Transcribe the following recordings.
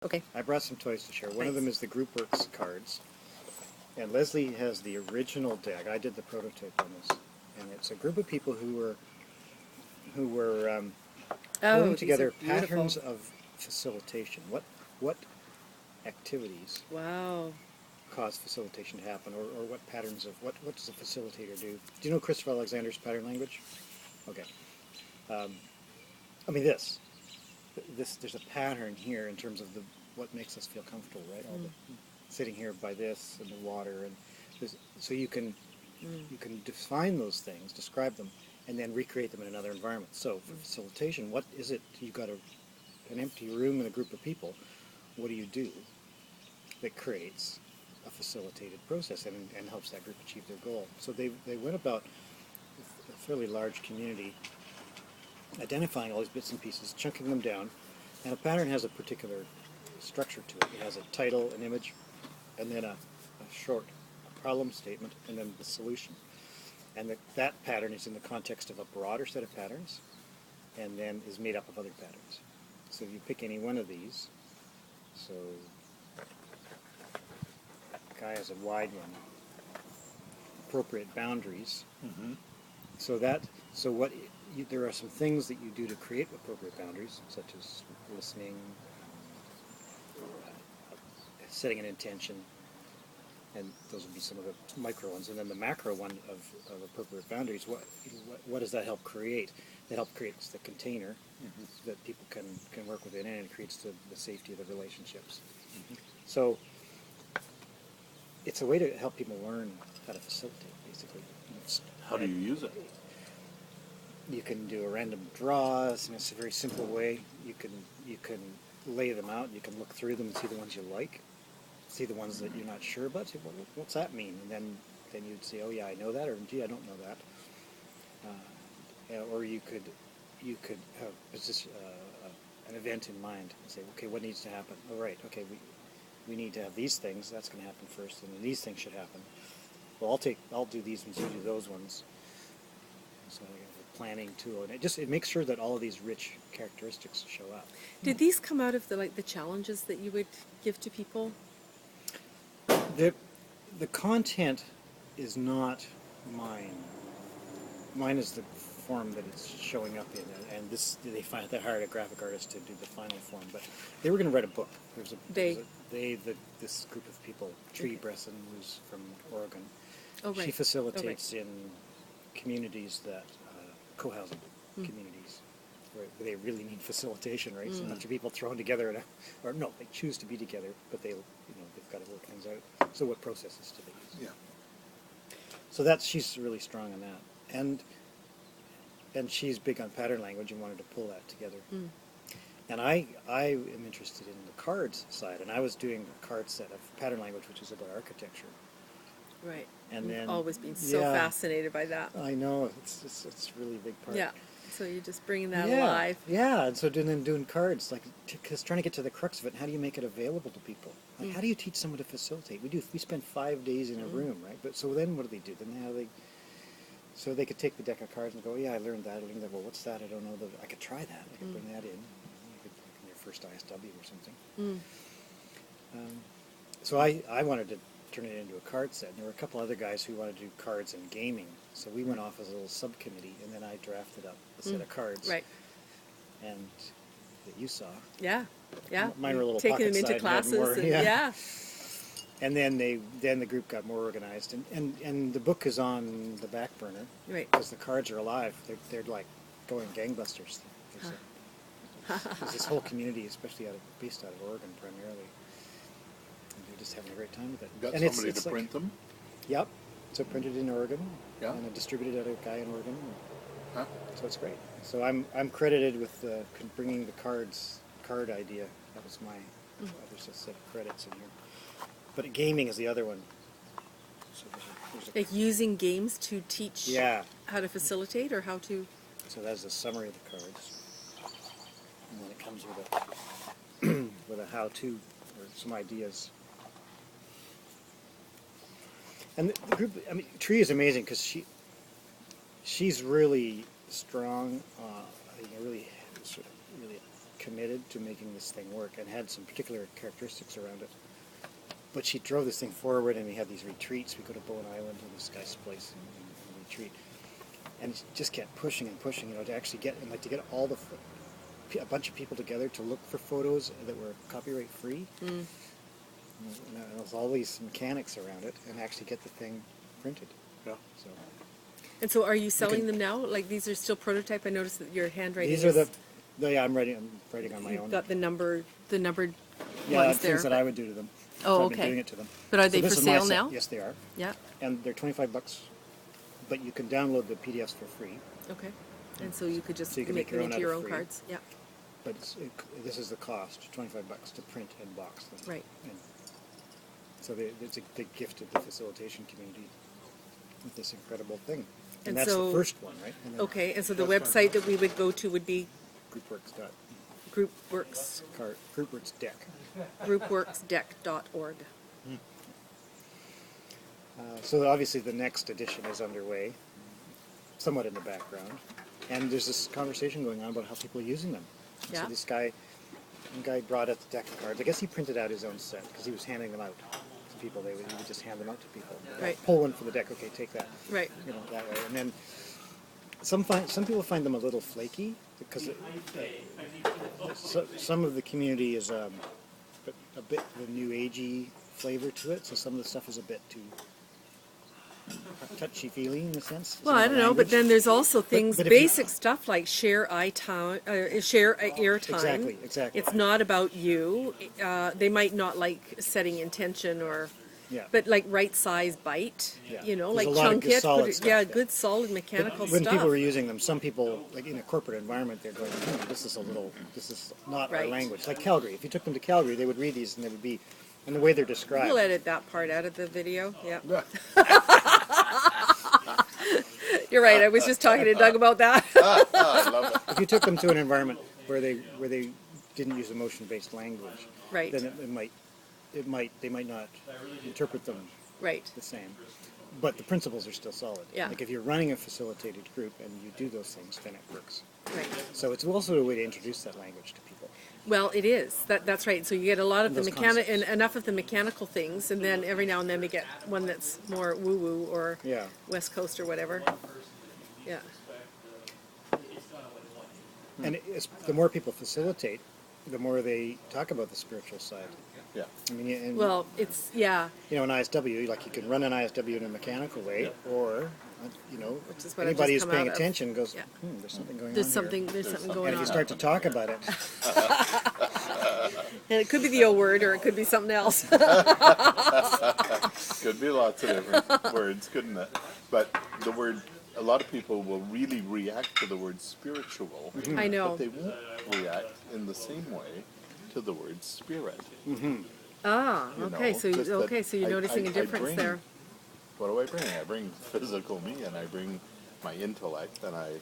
Okay. I brought some toys to share. One of Nice. them is the GroupWorks cards. And Leslie has the original deck. I did the prototype on this. And it's a group of people who were pulling These together are beautiful. patterns of facilitation. What activities Wow. cause facilitation to happen, or what patterns of what does a facilitator do? Do you know Christopher Alexander's pattern language? Okay. I mean this there's a pattern here in terms of what makes us feel comfortable, right? All the sitting here by this and the water and this, so you can define those things, describe them, and then recreate them in another environment. So for facilitation, what is it? You've got an empty room and a group of people. What do you do that creates a facilitated process and helps that group achieve their goal? So they went about a fairly large community, identifying all these bits and pieces, chunking them down, and a pattern has a particular structure to it. It has a title, an image, and then a short problem statement, and then the solution. And that pattern is in the context of a broader set of patterns, and then is made up of other patterns. So you pick any one of these. So the guy has a wide one. Appropriate boundaries. There are some things that you do to create appropriate boundaries, such as listening, setting an intention, and those would be some of the micro ones. And then the macro one of appropriate boundaries, what does that help create? It helps create the container that people can work within, and it creates the safety of the relationships. So it's a way to help people learn how to facilitate, basically. How do you use it? You can do a random draw. It's a very simple way. You can lay them out. You can look through them and see the ones you like, see the ones that you're not sure about. Say, well, what's that mean? And then you'd say, oh yeah, I know that, or gee, I don't know that. Or you could have an event in mind and say, okay, what needs to happen? Oh right, okay, we need to have these things. That's going to happen first, and then these things should happen. Well, I'll do these ones. You do those ones. So I have a planning tool, and it makes sure that all of these rich characteristics show up. Did these come out of the challenges that you would give to people? The content is not mine. Mine is the form that it's showing up in, and they hired a graphic artist to do the final form. But they were going to write a book. This group of people, Tree Bresson, who's from Oregon. Oh, right. She facilitates in communities that co-housing communities where they really need facilitation, right? So a bunch of people thrown together, they choose to be together, but they've got to work things out. So what processes do they use? Yeah. So she's really strong on that, and she's big on pattern language and wanted to pull that together. And I am interested in the cards side, and I was doing a card set of pattern language, which is about architecture. Right. And I've then always been so fascinated by that. I know it's a really big part. Yeah. So you're just bringing that alive. Yeah, and so doing cards, because trying to get to the crux of it. How do you make it available to people? Like, how do you teach someone to facilitate? We spend 5 days in a room, right? But so then what do? Then so they could take the deck of cards and go, yeah, I learned that. Well, what's that? I don't know. I could try that. I could bring that in. You could in your first ISW or something. So I wanted to turn it into a card set. And there were a couple other guys who wanted to do cards and gaming. So we went off as a little subcommittee, and then I drafted up a set of cards. Right. And that you saw. Yeah. Yeah. Mine were a little taking them into pocket-sized and had classes. more, And, yeah. And then the group got more organized, and the book is on the back burner, Right. because the cards are alive. They're like going gangbusters. There's this whole community, especially based out of Oregon primarily. And they're just having a great time with it. Got And somebody to print them? Yep. So printed in Oregon, Yeah. and distributed at a guy in Oregon. Huh? So it's great. So I'm credited with bringing the card idea. That was my other set of credits in here. But gaming is the other one. So there's Like using games to teach how to facilitate or how to... So that's a summary of the cards. And then it comes with a how-to or some ideas. And the group, Tree is amazing because she's really strong, really committed to making this thing work and had some particular characteristics around it. But she drove this thing forward, and we had these retreats. We go to Bowen Island to this guy's place and retreat, and it just kept pushing and pushing, to actually get all a bunch of people together to look for photos that were copyright free. And there was all these mechanics around it, and actually get the thing printed. Yeah. So. And so are you selling them now? Like these are still prototype? I noticed that your handwriting These are I'm writing on my own. You've got the numbered Yeah, ones there. things that I would do to them. Oh, So I've been okay. doing it to them. But are So they this for is my sale set. now? Yes, they are. Yeah. And they're $25, but you can download the PDFs for free. Okay. And so you could just So you can make make them your own into out your of own free. cards. Yeah. But this is the cost, $25 to print and box them. Right. And so it's a gift to the facilitation community with this incredible thing. And And that's so- the first one, right? And then Okay. And so the website that we would go to would be groupworks deck. groupworksdeck.org. So obviously the next edition is underway, somewhat in the background, and there's this conversation going on about how people are using them. Yeah. So this one guy brought out the deck of cards. I guess he printed out his own set because he was handing them out to people. He would just hand them out to people. Right. Pull one for the deck. Okay, take that. Right. That way. And then some people find them a little flaky because some of the community is a bit of a new agey flavor to it. So some of the stuff is a bit too touchy-feely in a sense. Well, some I of the don't know, but language. then there's also things, but if you- basic stuff like share airtime. Exactly. It's not about you. They might not like setting intention Yeah. but like right size bite. Yeah. Like There's a lot of chunk good it. solid stuff, yeah. Good solid mechanical When stuff. people were using them, some people, like in a corporate environment, they're going, this is not our Right. language. Like Calgary. If you took them to Calgary, they would read these and they would be, and the way they're described. We'll edit that part out of the video. Yeah. You're right. I was just talking to Doug about that. I love it. If you took them to an environment where they didn't use emotion-based language, Right. then they might not interpret them Right. the same. But the principles are still solid. Yeah. Like if you're running a facilitated group and you do those things, then it works. Right. So it's also a way to introduce that language to people. Well, it is. That's right. So you get a lot of the Those mechanic and concepts. enough of the mechanical things, and then every now and then we get one that's more woo-woo or Yeah. West Coast or whatever. Yeah. And the more people facilitate, the more they talk about the spiritual side. Yeah. I mean, and, Well, it's an an ISW, like you can run an ISW in a mechanical way, or Which is what I've anybody just who's come paying out of. attention goes, Yeah. there's something going There's on something. here. There's something And going if you on. start to talk about it, And it could be the O word, or it could be something else. Could be lots of different words, couldn't it? But the word, a lot of people will really react to the word spiritual. I know. But they won't react in the same way to the word spirit. Ah, You okay. know, So just that so you're noticing a I difference bring- there. What do I bring? I bring physical me, and I bring my intellect, and I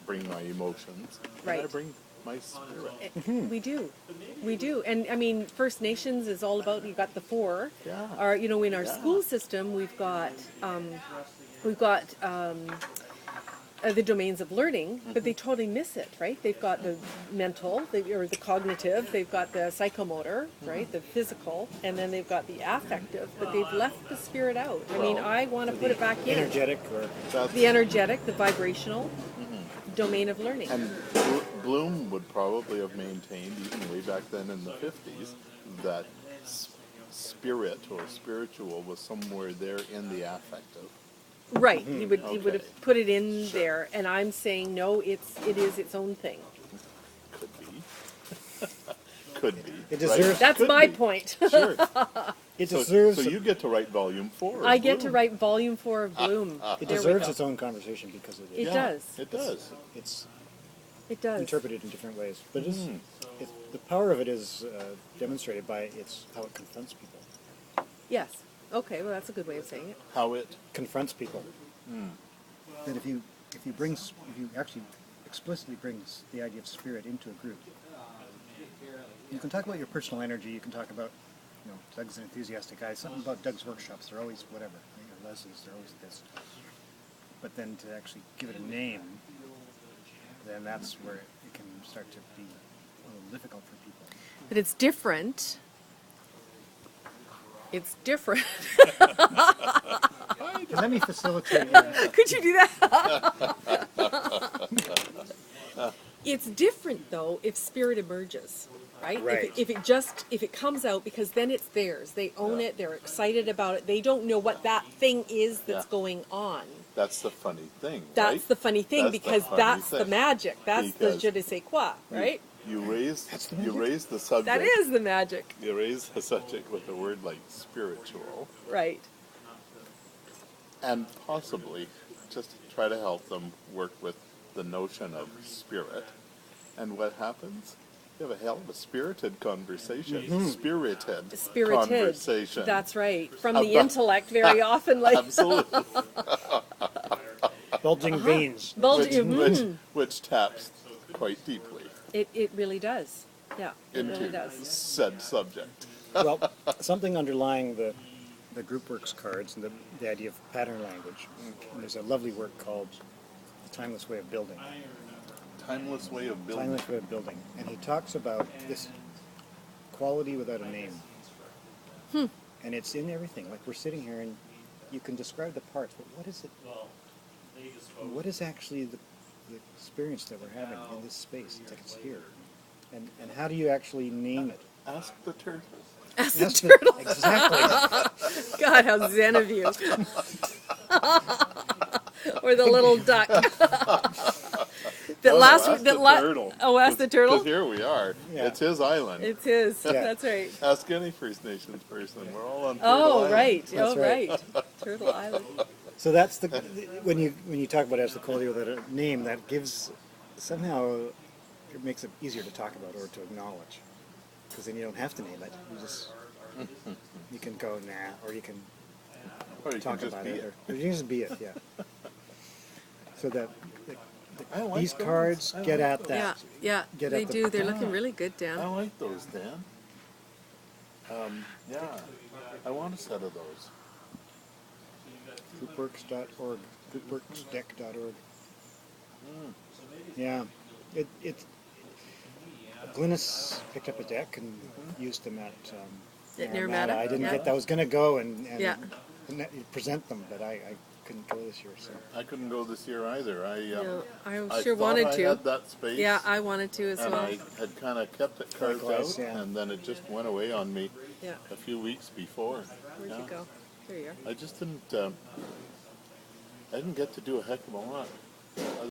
bring my emotions, and I Right. bring my spirit. We do, and I mean, First Nations is all about. You got the four. Yeah. Our, in our Yeah. school system, we've got the domains of learning, but they totally miss it, right? They've got the mental, or the cognitive. They've got the psychomotor, right? The physical, and then they've got the affective. But they've left the spirit out. I mean, I want to put it back in. energetic or That's, The energetic, the vibrational domain of learning. and Bloom would probably have maintained, even way back then in the 50s, that spirit or spiritual was somewhere there in the affective. Right. He would Okay. have put it in there, and I'm saying no. It is its own thing. Could be. Could be. It deserves- That's Could my be. point. Sure. it So, deserves so you get to write volume 4. I of get to Bloom. write volume 4 of Bloom. it There we deserves go. its own conversation because it It is. does. It does. It's It does. interpreted in different ways, but the power of it is demonstrated by how it confronts people. Yes. Okay. Well, that's a good way of saying it. How it. Confronts people. That if you actually explicitly brings the idea of spirit into a group, you can talk about your personal energy. You can talk about, Doug's an enthusiastic guy. Something about Doug's workshops. They're always whatever. Or Leslie's. They're always this. But then to actually give it a name, then that's where it can start to be little difficult for people. But it's different. It's different. Let me facilitate your Could you do that? It's different though if spirit emerges, right? Right. If it comes out, because then it's theirs. They own it. They're excited about it. They don't know what that thing is that's Yeah. going on. That's the funny thing, That's right? the funny thing, That's the because funny that's the thing. magic. That's the Because je ne sais quoi, right? You raise the you magic. raise the subject. That is the magic, You raise the subject with a word like spiritual, right? and possibly just try to help them work with the notion of spirit. And what happens? You have a hell of a spirited conversation. Spirited conversation. That's right. From the About- intellect, very often, like Absolutely. bulging veins. Which taps quite deeply It really does. Yeah, it into really does. said subject. Well, something underlying the group works cards and the idea of pattern language. And there's a lovely work called The Timeless Way of Building. Timeless way of building. Timeless Way of Building. And he talks about this quality without a name. And it's in everything. Like we're sitting here and you can describe the parts, but what is it? What is actually the experience that we're having in this space? It's like it's here. And how do you actually name it? Ask the turtle. As the That's turtle. exactly. God, how zen of you. Or the little duck. Ask the turtle. Oh, ask the turtle? Because here we are. Yeah. It's his island. It's his. Yeah. That's right. Ask any First Nations person. We're all on Turtle Oh, Island. right. That's Oh, right. right. Turtle Island. So that's the when you talk about it as the quality without a name, that gives somehow it makes it easier to talk about or to acknowledge, because then you don't have to name it. You can go nah, or you can Or you talk can just about be it, it. or you can just be it. Yeah. So that I like these those. cards I get like at those. that. Yeah, yeah. Get They at the- do. They're Yeah. looking really good, I Dan. like those, Dan. Yeah, I want a set of those. Groupworks.org, groupworksdeck.org. Yeah, it. Glynis picked up a deck and used them at Naramata, I didn't yeah. get that. I was going to go and Yeah. present them, but I couldn't go this year. So I couldn't go this year either. No, I I sure thought wanted I to. had that space. Yeah, I wanted to as and well. I had kind of kept it carved Likewise, out, yeah. and then it just went away on me Yeah. a few weeks before. Where'd Yeah. you go? There you are. I just didn't. I didn't get to do a heck of a lot.